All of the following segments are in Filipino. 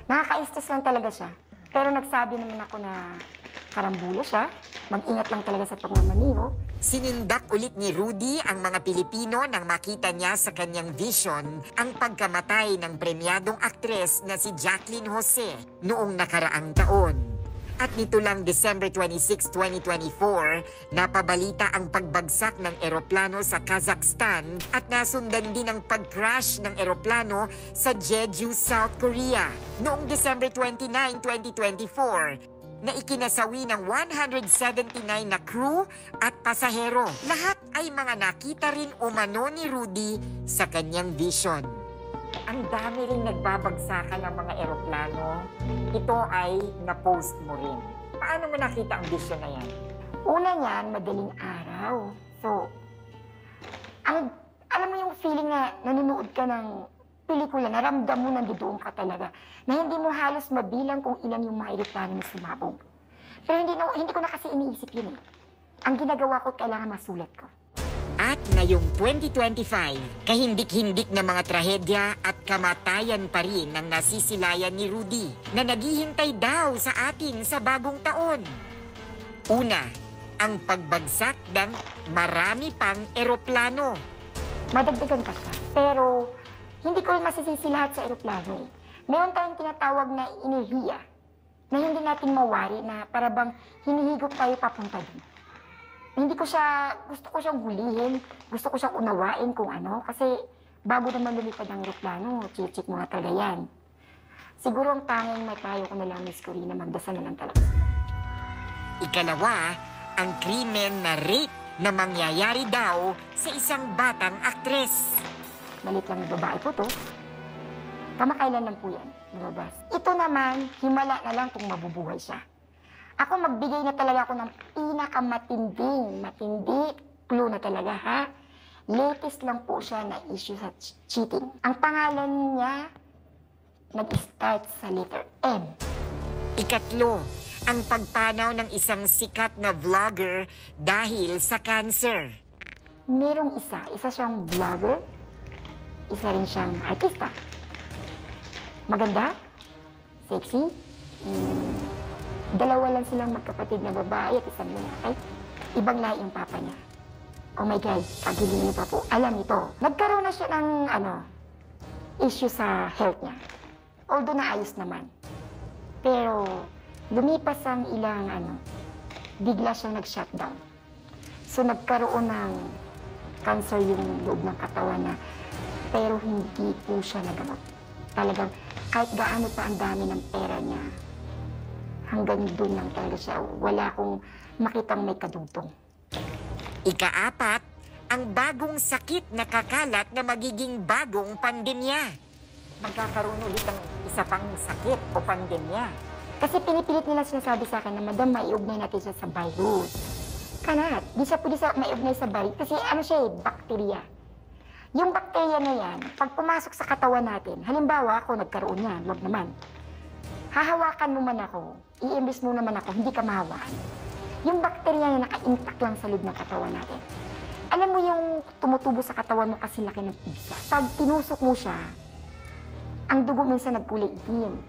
Nakaka-istos lang talaga siya. Pero nagsabi naman ako na karambula siya. Mag-ingat lang talaga sa pagmamaniho. Sinindak ulit ni Rudy ang mga Pilipino nang makita niya sa kanyang vision ang pagkamatay ng premyadong aktres na si Jacqueline Jose noong nakaraang taon. At nito lang December 26, 2024, napabalita ang pagbagsak ng eroplano sa Kazakhstan at nasundan din ang pag-crash ng eroplano sa Jeju, South Korea noong December 29, 2024 na ikinasawi ng 179 na crew at pasahero. Lahat ay mga nakita rin umano ni Rudy sa kanyang vision. Ang dami rin nagbabagsakan ng mga eroplano. Ito ay na-post mo rin. Paano mo nakita ang vision na yan? Una niyan, madaling araw. So, alam mo yung feeling na nanonood ka ng pelikula, naramdam mo nandoon ka talaga, na hindi mo halos mabilang kung ilan yung mga eroplano na sumabog. Pero hindi ko na kasi iniisip yun eh. Ang ginagawa ko, kailangan masulat ko. At ngayong 2025, kahindik-hindik na mga trahedya at kamatayan pa rin ang nasisilayan ni Rudy na naghihintay daw sa atin sa bagong taon. Una, ang pagbagsak ng marami pang eroplano. Madagdagan pa siya, pero hindi ko masisisi lahat sa eroplano eh. Meron tayong tinatawag na enerhiya na hindi natin mawari na para bang hinihigop tayo papunta din. Gusto ko siyang hulihin, gusto ko siyang unawain kung ano, kasi bago naman lumipad ang eroplano, chichik mo nga talaga yan. Siguro ang tanging may payo ko na lang, Miss Corina, magdasal na lang talaga. Ikalawa, ang krimen na rape na mangyayari daw sa isang batang aktres. Malit lang na babae po to. Kamakailan lang po yan, lumabas. Ito naman, himala na lang kung mabubuhay siya. Ako magbigay na talaga ako ng matindi clue na talaga, ha? Latest lang po siya na issue sa cheating. Ang pangalan niya, nag-start sa letter M. Ikatlo, ang pagpanaw ng isang sikat na vlogger dahil sa cancer. Merong isa siyang vlogger, isa rin siyang artista. Maganda, sexy, dalawa lang silang magkapatid na babae at isang lalaki. Ibang lahi yung papa niya. Oh my God, kagiling niyo pa po. Alam ito, nagkaroon na siya ng issue sa health niya. Although naayos naman. Pero lumipas ang ilang bigla siyang nag-shutdown. So nagkaroon ng cancer yung loob ng katawan na, pero hindi po siya nagamot. Talagang kahit gaano pa ang dami ng pera niya, hanggang doon lang talaga siya. Wala akong makitang may kadugtong. Ikaapat, ang bagong sakit na kakalat na magiging bagong pandemya. Magkakaroon ulit ng isa pang sakit o pandemya. Kasi pinipilit nila sinasabi sa akin na, Madam, maiugnay natin siya sa virus. Kanat, di siya pwede maiugnay sa virus kasi siya bakterya. Yung bakterya na yan, pag pumasok sa katawan natin, halimbawa ako nagkaroon yan, wag naman. Hahawakan mo man ako, i-imbis mo naman ako, hindi ka mahawakan. Yung bakterya na naka-intact lang sa loob ng katawan natin. Alam mo yung tumutubo sa katawan mo kasi laki ng pizza. Pag tinusok mo siya, ang dugo minsan nagkulay itim.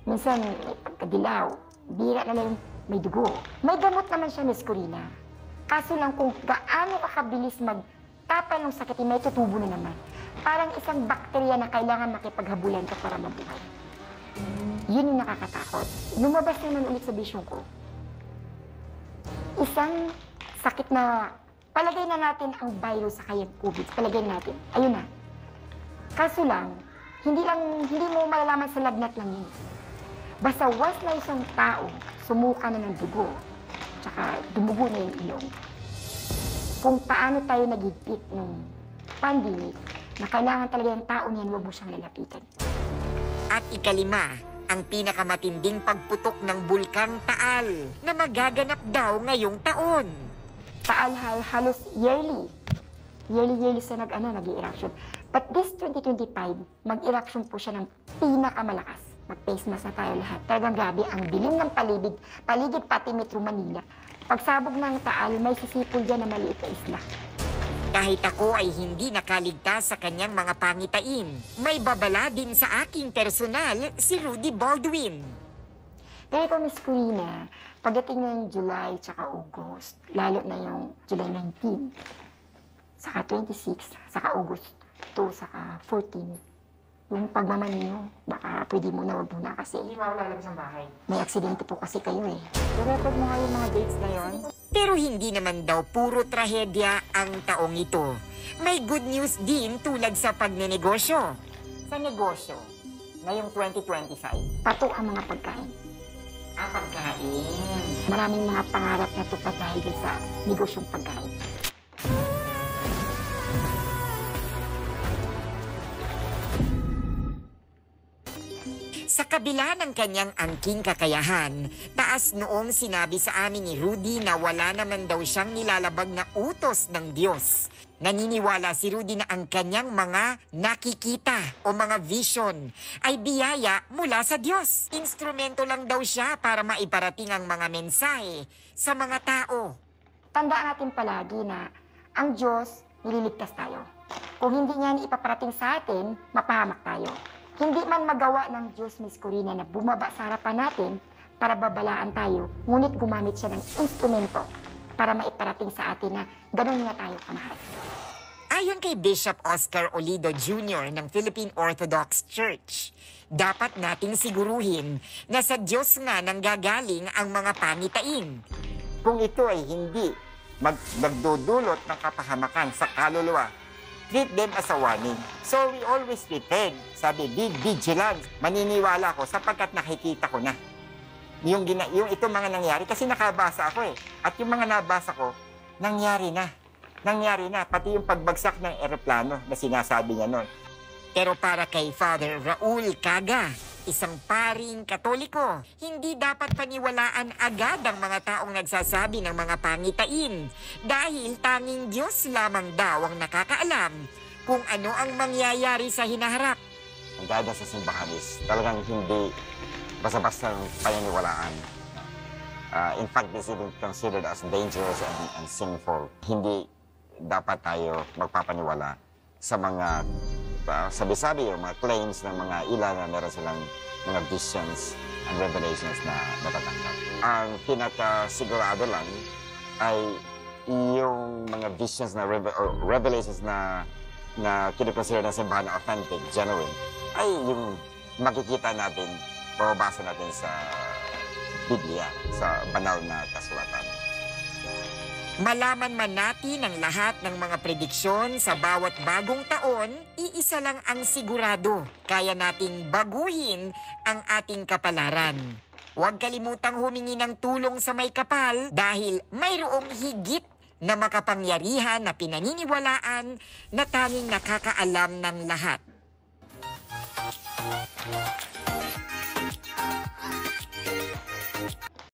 Minsan may pagkadilaw. Bira na lang may dugo. May gamot naman siya, Miss Corina. Kaso lang kung gaano kakabilis magtapan ng sakit, may tutubo na naman. Parang isang bakterya na kailangan makipaghabulan ka para mabuhay. Yun yung nakakatakot. Lumabas naman ulit sa vision ko. Isang sakit na palagay na natin ang virus sa kayang COVID. Palagay natin. Ayun na. Kaso lang, hindi mo malalaman sa lagnat lang yun. Basta once na isang tao, sumuka na ng dugo, tsaka dumugo na yung ilong. Kung paano tayo nagigpit ng pandemic, na kailangan talaga yung tao niyan, huwag mo siyang lalapitan. At ikalima, ang pinakamatinding pagputok ng Bulkang Taal na magaganap daw ngayong taon. Taal halos yearly siya nag-i-eruption. But this 2025, mag-eruption po siya ng pinakamalakas. Mag-face mask na tayo lahat. Talagang grabe, ang dilim ng paligid pati Metro Manila. Pagsabog ng Taal, may sisipol dyan na maliit na isla. Kahit ako ay hindi nakaligtas sa kanyang mga pangitain, may babala din sa aking personal si Rudy Baldwin. Pero ikaw, Miss Corina, pagdating ng July tsaka August, lalo na yung July 19, saka 26, saka August 2, saka 14, yung pagmamaniho, baka pwede mo na, wag mo na kasi. Hindi mo lalabas ng bahay. May aksidente po kasi kayo eh. I-record mo nga yung mga dates na yon. Pero hindi naman daw puro trahedya ang taong ito. May good news din tulad sa pagnenegosyo. Sa negosyo, ngayong 2025. Pato ang mga pagkain. Pagkain. Maraming mga pangarap na tupad dahil dun sa negosyong pagkain. Sa kabila ng kanyang angking kakayahan, taas noong sinabi sa amin ni Rudy na wala naman daw siyang nilalabag na utos ng Diyos. Naniniwala si Rudy na ang kanyang mga nakikita o mga vision ay biyaya mula sa Diyos. Instrumento lang daw siya para maiparating ang mga mensahe sa mga tao. Tandaan natin palagi na ang Diyos nililigtas tayo. Kung hindi niya ipaparating sa atin, mapahamak tayo. Hindi man magawa ng Diyos, Miss Corina, na bumaba sa harapan natin para babalaan tayo, ngunit gumamit siya ng instrumento para maiparating sa atin na gano'n nga tayo kamahal. Ayon kay Bishop Oscar Olido Jr. ng Philippine Orthodox Church, dapat nating siguruhin na sa Diyos nga nanggagaling ang mga pangitain. Kung ito ay hindi magdudulot ng kapahamakan sa kaluluwa, treat them as a warning. So we always prepared. Sabi, be vigilant. Maniniwala ko sapagkat nakikita ko na. Yung itong mga nangyari, kasi nakabasa ako eh. At yung mga nabasa ko, nangyari na. Nangyari na. Pati yung pagbagsak ng eroplano na sinasabi niya noon. Pero para kay Father Raul Caga, isang paring Katoliko, hindi dapat paniwalaan agad ang mga taong nagsasabi ng mga pangitain dahil tanging Diyos lamang daw ang nakakaalam kung ano ang mangyayari sa hinaharap. Ang dada sa simbahan is talagang hindi basta-basta paniniwalaan. In fact, this is considered as dangerous and sinful. Hindi dapat tayo magpapaniwala sa mga sabi-sabi o mga claims ng mga ilan na meron silang mga visions and revelations na natatanggap. Ang pinakasigurado lang ay yung mga visions na revelations na kinikonsider ng simbahan na authentic, genuine, ay yung makikita natin, mababasa natin sa Biblia, sa banal na kasulatan. Malaman man natin ang lahat ng mga prediksyon sa bawat bagong taon, iisa lang ang sigurado. Kaya nating baguhin ang ating kapalaran. Huwag kalimutang humingi ng tulong sa may kapal dahil mayroong higit na makapangyarihan na pinaniniwalaan na tanging nakakaalam ng lahat.